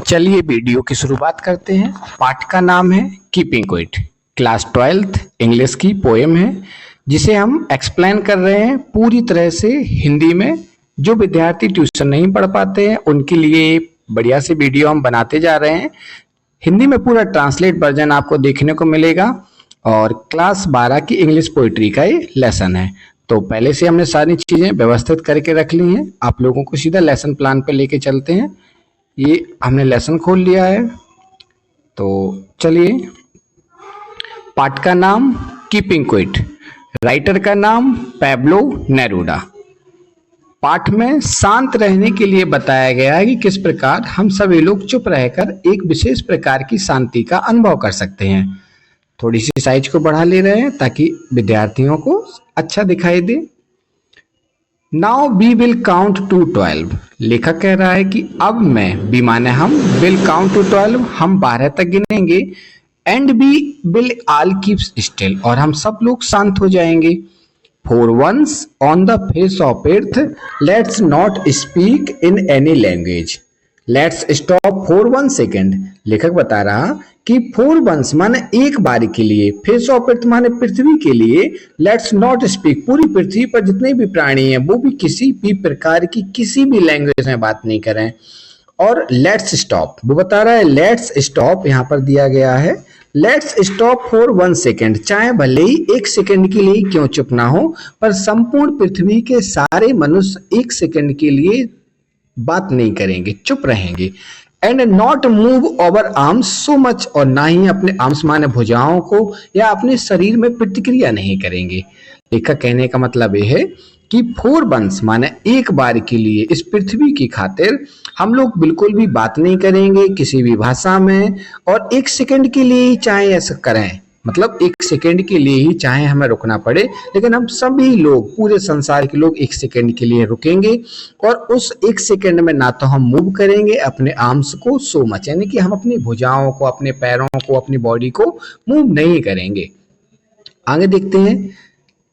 चलिए वीडियो की शुरुआत करते हैं। पाठ का नाम है keeping quit. Class 12th English की पोएम है जिसे हम एक्सप्लेन कर रहे हैं पूरी तरह से हिंदी में। जो विद्यार्थी ट्यूशन नहीं पढ़ पाते हैं उनके लिए बढ़िया सी वीडियो हम बनाते जा रहे हैं। हिंदी में पूरा ट्रांसलेट वर्जन आपको देखने को मिलेगा और क्लास 12 की इंग्लिश पोइट्री का ये लेसन है। तो पहले से हमने सारी चीजें व्यवस्थित करके रख ली हैं। आप लोगों को सीधा लेसन प्लान पे लेके चलते हैं। ये हमने लेसन खोल लिया है। तो चलिए, पाठ का नाम कीपिंग क्विट, राइटर का नाम पैब्लो नेरूदा। पाठ में शांत रहने के लिए बताया गया है कि किस प्रकार हम सभी लोग चुप रहकर एक विशेष प्रकार की शांति का अनुभव कर सकते हैं। थोड़ी सी साइज को बढ़ा ले रहे हैं ताकि विद्यार्थियों को अच्छा दिखाई दे। Now we will count to 12। लेखक कह रहा है कि अब मैं, बी माने हम, विल काउंट टू 12, हम 12 तक गिनेंगे। And we will all keep still, और हम सब लोग शांत हो जाएंगे। For once on the face of earth let's not speak in any language. Let's stop for 1 second. लेखक बता रहा कि फॉर वंस माने एक बार के लिए, फेस ऑफ अर्थ माने पृथ्वी के लिए, लेट्स नॉट स्पीक पूरी पृथ्वी पर जितने भी प्राणी हैं वो भी किसी भी प्रकार की किसी भी लैंग्वेज में बात नहीं करें। और लेट्स स्टॉप, वो बता रहा है लेट्स स्टॉप, यहाँ पर दिया गया है लेट्स स्टॉप फॉर 1 सेकेंड। चाहे भले ही 1 सेकेंड के लिए क्यों चुप ना हो, पर संपूर्ण पृथ्वी के सारे मनुष्य 1 सेकेंड के लिए बात नहीं करेंगे, चुप रहेंगे। And not move over arms so much, और ना ही अपने आर्म्स माने भुजाओं को या अपने शरीर में प्रतिक्रिया नहीं करेंगे। लेखक कहने का मतलब यह है कि फॉर वंस माने एक बार के लिए इस पृथ्वी की खातिर हम लोग बिल्कुल भी बात नहीं करेंगे किसी भी भाषा में, और 1 सेकेंड के लिए ही चाहे ऐसा करें, मतलब 1 सेकेंड के लिए ही चाहे हमें रुकना पड़े, लेकिन हम सभी लोग, पूरे संसार के लोग 1 सेकेंड के लिए रुकेंगे। और उस 1 सेकेंड में ना तो हम मूव करेंगे अपने आर्म्स को सो मच, यानी कि हम अपनी भुजाओं को, अपने पैरों को, अपनी बॉडी को मूव नहीं करेंगे। आगे देखते हैं।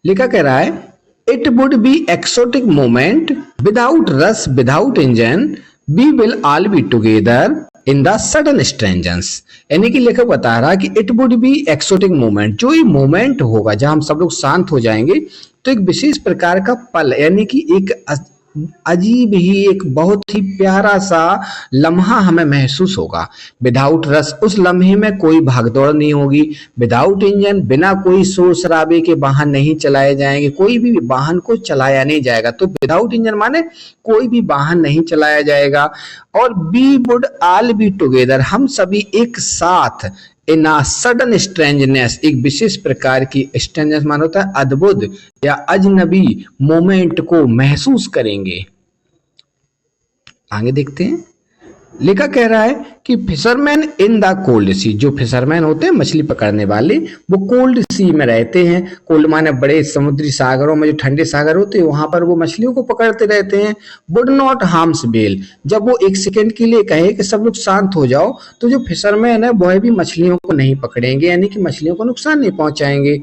लेखक कह रहा है it would be exotic moment without rush without engine, we will all be together in the sudden strangeness. यानी कि लेखक बता रहा कि it would be exotic moment, जो ये मोमेंट होगा जहां हम सब लोग शांत हो जाएंगे, तो एक विशेष प्रकार का पल, यानी कि एक अजीब ही, एक बहुत ही प्यारा सा लम्हा हमें महसूस होगा। विदाउट रस, उस लम्हे में कोई भागदौड़ नहीं होगी। विदाउट इंजन, बिना कोई शोर शराबे के वाहन नहीं चलाए जाएंगे, कोई भी वाहन को चलाया नहीं जाएगा। तो विदाउट इंजन माने कोई भी वाहन नहीं चलाया जाएगा। और we would all be together, हम सभी एक साथ, इन अ सडन स्ट्रेंजनेस, एक विशेष प्रकार की, स्ट्रेंजनेस माना होता है अद्भुत या अजनबी मोमेंट को महसूस करेंगे। आगे देखते हैं। लेखक कह रहा है कि फिशरमैन इन द कोल्ड सी, जो फिशरमैन होते हैं मछली पकड़ने वाले, वो कोल्ड सी में रहते हैं। कोल्ड माने बड़े समुद्री सागरों में, जो ठंडे सागर होते हैं वहां पर वो मछलियों को पकड़ते रहते हैं। वुड नॉट हार्म्स बेल, जब वो 1 सेकेंड के लिए कहे कि सब लोग शांत हो जाओ, तो जो फिशरमैन है वह भी मछलियों को नहीं पकड़ेंगे, यानी कि मछलियों को नुकसान नहीं पहुंचाएंगे।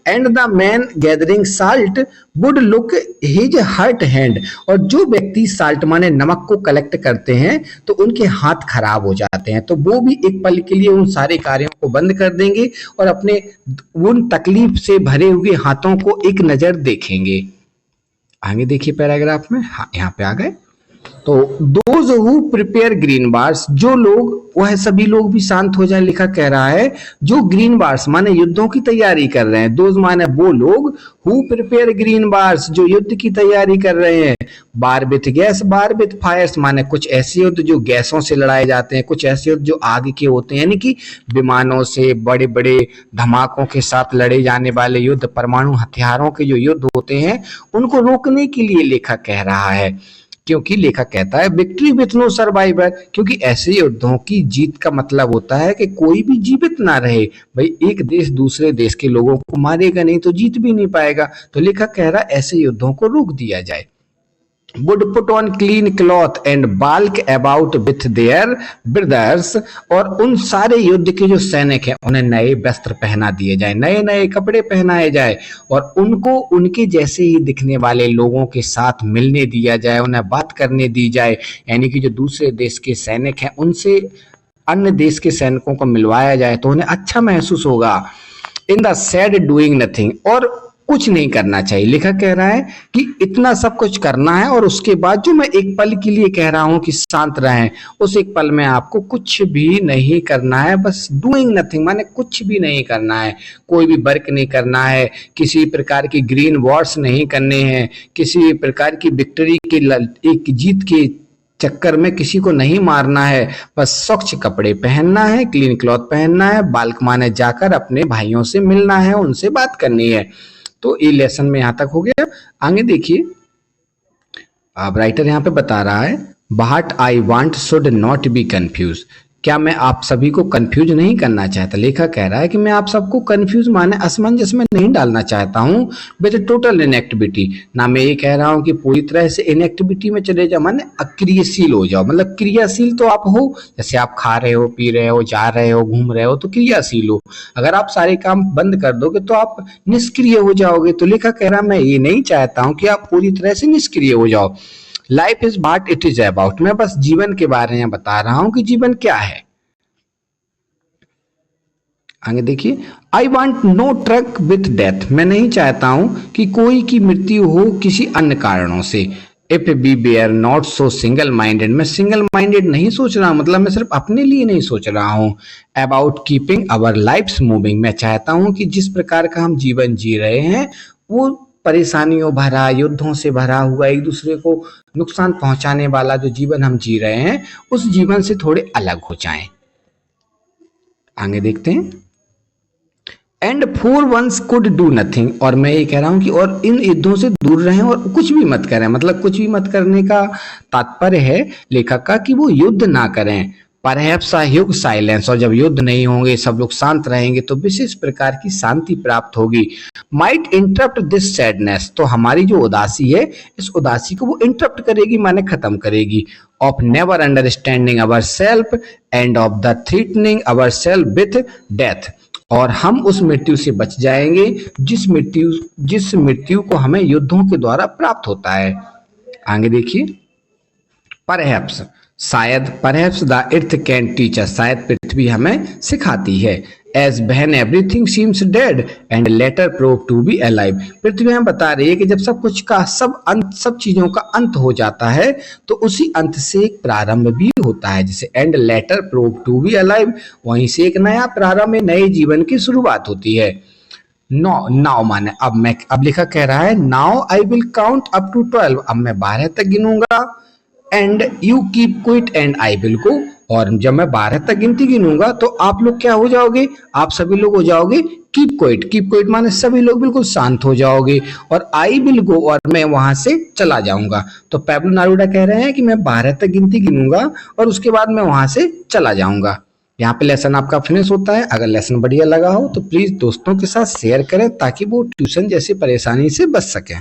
And the man gathering salt would look his hurt hand, और जो व्यक्ति साल्ट माने नमक को कलेक्ट करते हैं तो उनके हाथ खराब हो जाते हैं, तो वो भी एक पल के लिए उन सारे कार्यों को बंद कर देंगे और अपने उन तकलीफ से भरे हुए हाथों को एक नजर देखेंगे। आगे देखिए पैराग्राफ में, हाँ यहाँ पे आ गए। तो those who prepare green bars, जो लोग, वह सभी लोग भी शांत हो जाए। लेखक कह रहा है जो ग्रीन बार्स माने युद्धों की तैयारी कर रहे हैं, दोज माने वो लोग, हु प्रिपेयर ग्रीन बार्स जो युद्ध की तैयारी कर रहे हैं। Bar with gas, bar with fires माने कुछ ऐसे युद्ध जो गैसों से लड़ाए जाते हैं, कुछ ऐसे युद्ध जो आग के होते हैं, यानी कि विमानों से, बड़े बड़े धमाकों के साथ लड़े जाने वाले युद्ध, परमाणु हथियारों के जो युद्ध होते हैं, उनको रोकने के लिए लेखक कह रहा है। क्योंकि लेखक कहता है विक्ट्री विथ नो सर्वाइवर, क्योंकि ऐसे युद्धों की जीत का मतलब होता है कि कोई भी जीवित ना रहे। भाई एक देश दूसरे देश के लोगों को मारेगा नहीं तो जीत भी नहीं पाएगा। तो लेखक कह रहा है ऐसे युद्धों को रोक दिया जाए। would put on clean cloth and balk about with their brothers। और उन सारे युद्ध के जो सैनिक हैं उन्हें नए वस्त्र पहना दिए जाए, नए नए कपड़े पहनाए जाए और उनको उनके जैसे ही दिखने वाले लोगों के साथ मिलने दिया जाए, उन्हें बात करने दी जाए। यानी कि जो दूसरे देश के सैनिक हैं उनसे अन्य देश के सैनिकों को मिलवाया जाए तो उन्हें अच्छा महसूस होगा। In the sad doing nothing, और कुछ नहीं करना चाहिए। लेखक कह रहा है कि इतना सब कुछ करना है और उसके बाद जो मैं एक पल के लिए कह रहा हूं कि शांत रहें, उस एक पल में आपको कुछ भी नहीं करना है, बस डूइंग नथिंग माने कुछ भी नहीं करना है, कोई भी वर्क नहीं करना है, किसी प्रकार की ग्रीन वॉर्स नहीं करने हैं, किसी प्रकार की विक्ट्री के एक जीत के चक्कर में किसी को नहीं मारना है, बस स्वच्छ कपड़े पहनना है, क्लीन क्लॉथ पहनना है, बाल्क माने जाकर अपने भाइयों से मिलना है, उनसे बात करनी है। तो ये लेसन में यहाँ तक हो गया। आगे देखिए, अब राइटर यहाँ पे बता रहा है but I want should not be confuse. क्या मैं आप सभी को कंफ्यूज नहीं करना चाहता? लेखक कह रहा है कि मैं आप सबको कंफ्यूज माने असमंजस में नहीं डालना चाहता हूँ विद टोटल इनएक्टिविटी। ना मैं ये कह रहा हूँ कि पूरी तरह से इनएक्टिविटी में चले जाओ माने अक्रियाशील हो जाओ, मतलब क्रियाशील तो आप हो, जैसे आप खा रहे हो, पी रहे हो, जा रहे हो, घूम रहे हो तो क्रियाशील हो। अगर आप सारे काम बंद कर दोगे तो आप निष्क्रिय हो जाओगे। तो लेखक कह रहा है मैं ये नहीं चाहता हूँ कि आप पूरी तरह से निष्क्रिय हो जाओ। Life is what it is about, मैं बस जीवन के बारे में बता रहा हूं कि जीवन क्या है। आगे देखिए, I want no truck with death, मैं नहीं चाहता हूं कि कोई की मृत्यु हो किसी अन्य कारणों से। If we were not so single minded, मैं सिंगल माइंडेड नहीं सोच रहा हूं, मतलब मैं सिर्फ अपने लिए नहीं सोच रहा हूं। About keeping our lives moving, मैं चाहता हूं कि जिस प्रकार का हम जीवन जी रहे हैं वो परेशानियों भरा, युद्धों से भरा हुआ, एक दूसरे को नुकसान पहुंचाने वाला जो जीवन हम जी रहे हैं उस जीवन से थोड़े अलग हो जाएं। आगे देखते हैं, and for once could do nothing, और मैं ये कह रहा हूं कि और इन युद्धों से दूर रहें और कुछ भी मत करें। मतलब कुछ भी मत करने का तात्पर्य है लेखक का कि वो युद्ध ना करें। परहैप्स अ ह्यूज साइलेंस, और जब युद्ध नहीं होंगे, सब लोग शांत रहेंगे तो विशेष प्रकार की शांति प्राप्त होगी। माइट इंटरप्ट दिस सैडनेस, तो हमारी जो उदासी है इस उदासी को वो इंटरप्ट करेगी माने खत्म करेगी। Of never understanding our self end of the threatening our self with death, और हम उस मृत्यु से बच जाएंगे जिस मृत्यु को हमें युद्धों के द्वारा प्राप्त होता है। आगे देखिए, परहैप्स, शायद, perhaps the earth can teach us, शायद पृथ्वी हमें सिखाती है। As when everything seems dead and later prove to be alive, पृथ्वी हमें बता रही है कि जब सब कुछ का सब चीजों का अंत हो जाता है तो उसी अंत से एक प्रारंभ भी होता है। जैसे and later prove to be alive, वहीं से एक नया प्रारंभ, नए जीवन की शुरुआत होती है। नाउ माने अब लेखक कह रहा है now I will count up to 12, अब मैं 12 तक गिनूंगा। And you keep quiet and I will go, और जब मैं 12 तक गिनती गिनूंगा तो आप लोग क्या हो जाओगे, आप सभी लोग हो जाओगे कीप क्विट। कीप क्विट माने सभी लोग बिल्कुल शांत हो जाओगे। और आई विल गो, और मैं वहां से चला जाऊंगा। तो पैब्लो नेरुदा कह रहे हैं कि मैं 12 तक गिनती गिनूंगा और उसके बाद मैं वहां से चला जाऊंगा। यहाँ पे लेसन आपका फिनिश होता है। अगर लेसन बढ़िया लगा हो तो प्लीज दोस्तों के साथ शेयर करें ताकि वो ट्यूशन जैसी परेशानी से बच सकें।